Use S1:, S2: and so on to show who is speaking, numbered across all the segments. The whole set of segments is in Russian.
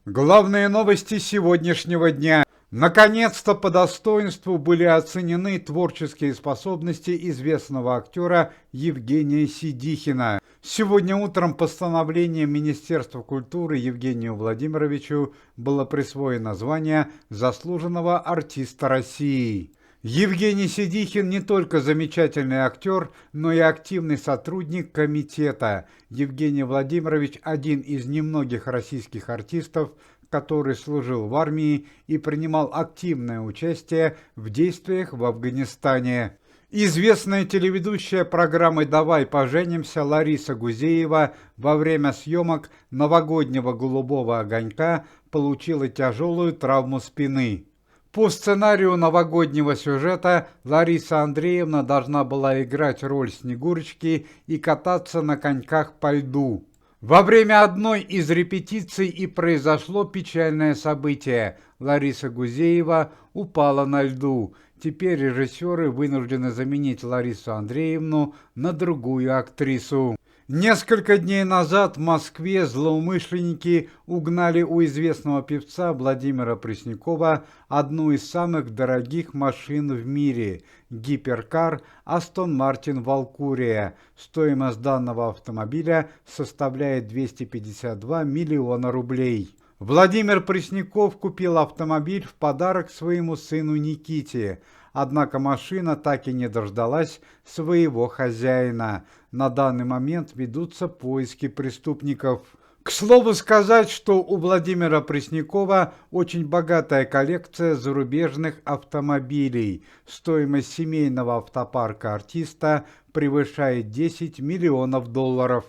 S1: Главные новости сегодняшнего дня. Наконец-то по достоинству были оценены творческие способности известного актера Евгения Сидихина. Сегодня утром постановлением Министерства культуры Евгению Владимировичу было присвоено звание заслуженного артиста России. Евгений Сидихин не только замечательный актер, но и активный сотрудник комитета. Евгений Владимирович – один из немногих российских артистов, который служил в армии и принимал активное участие в действиях в Афганистане. Известная телеведущая программы «Давай поженимся» Лариса Гузеева во время съемок новогоднего «Голубого огонька» получила тяжелую травму спины. По сценарию новогоднего сюжета Лариса Андреевна должна была играть роль Снегурочки и кататься на коньках по льду. Во время одной из репетиций и произошло печальное событие. Лариса Гузеева упала на льду. Теперь режиссеры вынуждены заменить Ларису Андреевну на другую актрису. Несколько дней назад в Москве злоумышленники угнали у известного певца Владимира Преснякова одну из самых дорогих машин в мире – гиперкар Астон Мартин Валкурия. Стоимость данного автомобиля составляет 252 миллиона рублей. Владимир Пресняков купил автомобиль в подарок своему сыну Никите. Однако машина так и не дождалась своего хозяина. На данный момент ведутся поиски преступников. К слову сказать, что у Владимира Преснякова очень богатая коллекция зарубежных автомобилей. Стоимость семейного автопарка артиста превышает 10 миллионов долларов.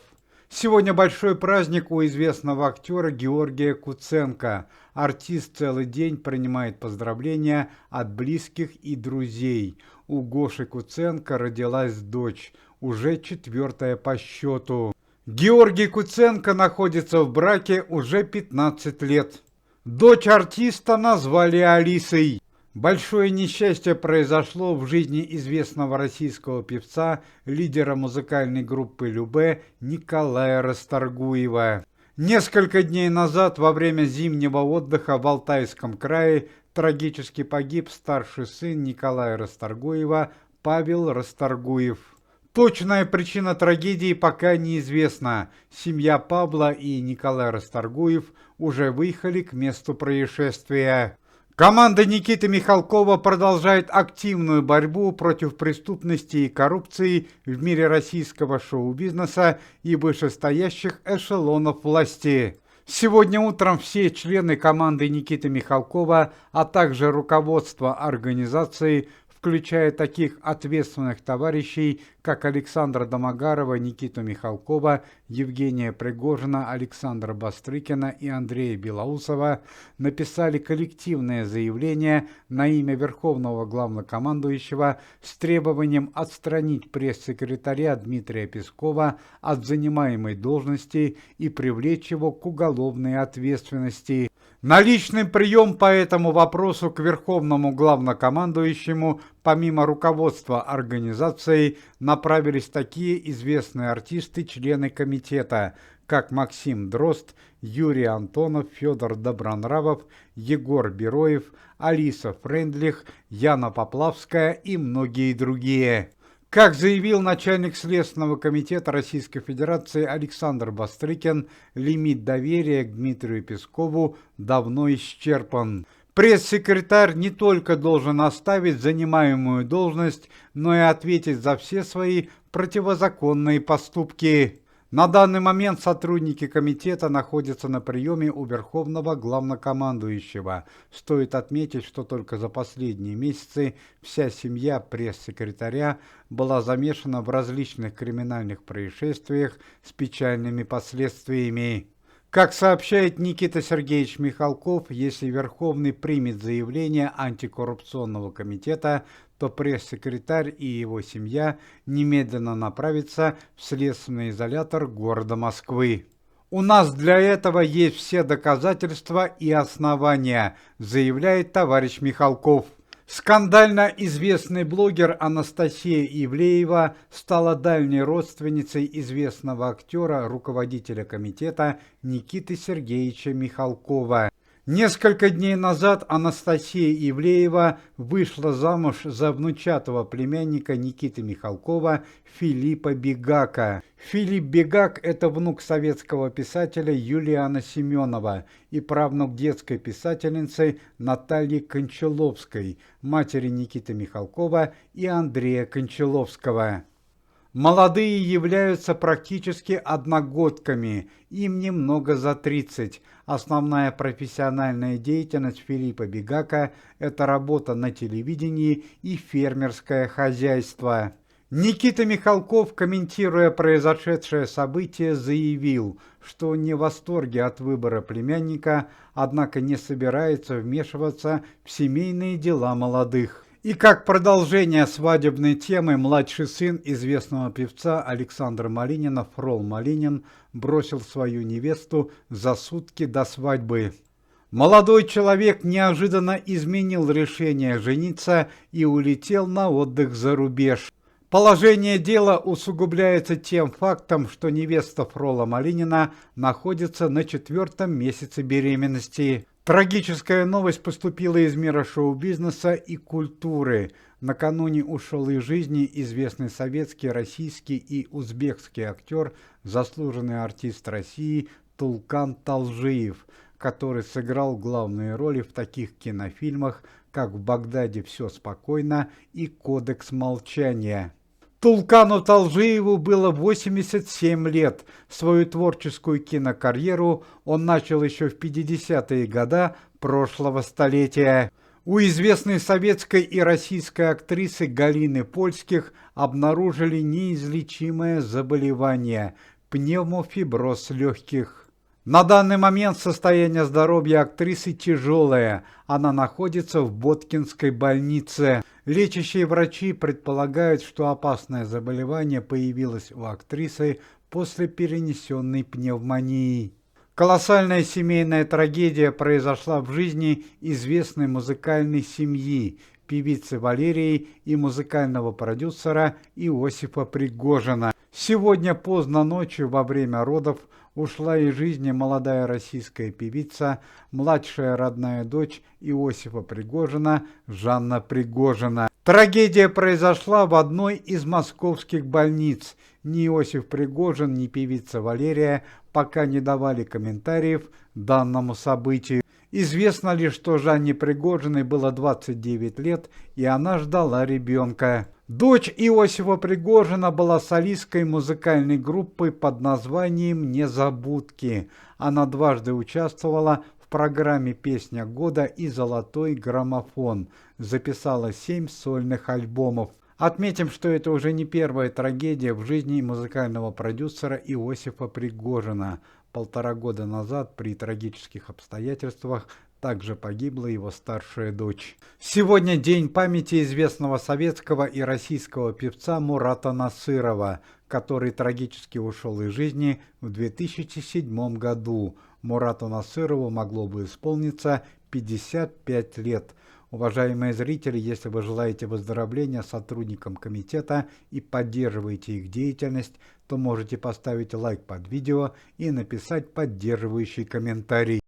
S1: Сегодня большой праздник у известного актера Георгия Куценко. Артист целый день принимает поздравления от близких и друзей. У Гоши Куценко родилась дочь, уже 4-я по счету. Георгий Куценко находится в браке уже 15 лет. Дочь артиста назвали Алисой. Большое несчастье произошло в жизни известного российского певца, лидера музыкальной группы Любэ Николая Расторгуева. Несколько дней назад во время зимнего отдыха в Алтайском крае трагически погиб старший сын Николая Расторгуева Павел Расторгуев. Точная причина трагедии пока неизвестна. Семья Павла и Николая Расторгуев уже выехали к месту происшествия. Команда Никиты Михалкова продолжает активную борьбу против преступности и коррупции в мире российского шоу-бизнеса и вышестоящих эшелонов власти. Сегодня утром все члены команды Никиты Михалкова, а также руководство организации, включая таких ответственных товарищей, как Александра Домогарова, Никиту Михалкова, Евгения Пригожина, Александра Бастрыкина и Андрея Белоусова, написали коллективное заявление на имя Верховного Главнокомандующего с требованием отстранить пресс-секретаря Дмитрия Пескова от занимаемой должности и привлечь его к уголовной ответственности. На личный прием по этому вопросу к Верховному Главнокомандующему, помимо руководства организацией, направились такие известные артисты, члены комитета, как Максим Дрозд, Юрий Антонов, Федор Добронравов, Егор Бероев, Алиса Фрейндлих, Яна Поплавская и многие другие. Как заявил начальник Следственного комитета Российской Федерации Александр Бастрыкин, лимит доверия к Дмитрию Пескову давно исчерпан. Пресс-секретарь не только должен оставить занимаемую должность, но и ответить за все свои противозаконные поступки. На данный момент сотрудники комитета находятся на приеме у Верховного Главнокомандующего. Стоит отметить, что только за последние месяцы вся семья пресс-секретаря была замешана в различных криминальных происшествиях с печальными последствиями. Как сообщает Никита Сергеевич Михалков, если Верховный примет заявление антикоррупционного комитета, то пресс-секретарь и его семья немедленно направятся в следственный изолятор города Москвы. «У нас для этого есть все доказательства и основания», заявляет товарищ Михалков. Скандально известный блогер Анастасия Ивлеева стала дальней родственницей известного актера, руководителя комитета Никиты Сергеевича Михалкова. Несколько дней назад Анастасия Ивлеева вышла замуж за внучатого племянника Никиты Михалкова Филиппа Бегака. Филипп Бегак – это внук советского писателя Юлиана Семенова и правнук детской писательницы Натальи Кончаловской, матери Никиты Михалкова и Андрея Кончаловского. Молодые являются практически одногодками, им немного за 30. Основная профессиональная деятельность Филиппа Бегака – это работа на телевидении и фермерское хозяйство. Никита Михалков, комментируя произошедшее событие, заявил, что не в восторге от выбора племянника, однако не собирается вмешиваться в семейные дела молодых. И как продолжение свадебной темы, младший сын известного певца Александра Малинина, Фрол Малинин, бросил свою невесту за сутки до свадьбы. Молодой человек неожиданно изменил решение жениться и улетел на отдых за рубеж. Положение дела усугубляется тем фактом, что невеста Фрола Малинина находится на 4-м месяце беременности. Трагическая новость поступила из мира шоу-бизнеса и культуры. Накануне ушел из жизни известный советский, российский и узбекский актер, заслуженный артист России Тулкан Талжиев, который сыграл главные роли в таких кинофильмах, как «В Багдаде все спокойно» и «Кодекс молчания». Тулкану Талжиеву было 87 лет. Свою творческую кинокарьеру он начал еще в 50-е годы прошлого столетия. У известной советской и российской актрисы Галины Польских обнаружили неизлечимое заболевание – пневмофиброз легких. На данный момент состояние здоровья актрисы тяжелое, она находится в Боткинской больнице. Лечащие врачи предполагают, что опасное заболевание появилось у актрисы после перенесенной пневмонии. Колоссальная семейная трагедия произошла в жизни известной музыкальной семьи, певицы Валерии и музыкального продюсера Иосифа Пригожина. Сегодня поздно ночью во время родов ушла из жизни молодая российская певица, младшая родная дочь Иосифа Пригожина, Жанна Пригожина. Трагедия произошла в одной из московских больниц. Ни Иосиф Пригожин, ни певица Валерия пока не давали комментариев данному событию. Известно лишь, что Жанне Пригожиной было 29 лет, и она ждала ребенка. Дочь Иосифа Пригожина была солисткой музыкальной группы под названием «Незабудки». Она дважды участвовала в программе «Песня года» и «Золотой граммофон». Записала 7 сольных альбомов. Отметим, что это уже не первая трагедия в жизни музыкального продюсера Иосифа Пригожина. 1,5 года назад при трагических обстоятельствах также погибла его старшая дочь. Сегодня день памяти известного советского и российского певца Мурата Насырова, который трагически ушел из жизни в 2007 году. Мурату Насырову могло бы исполниться 55 лет. Уважаемые зрители, если вы желаете выздоровления сотрудникам комитета и поддерживаете их деятельность, то можете поставить лайк под видео и написать поддерживающий комментарий.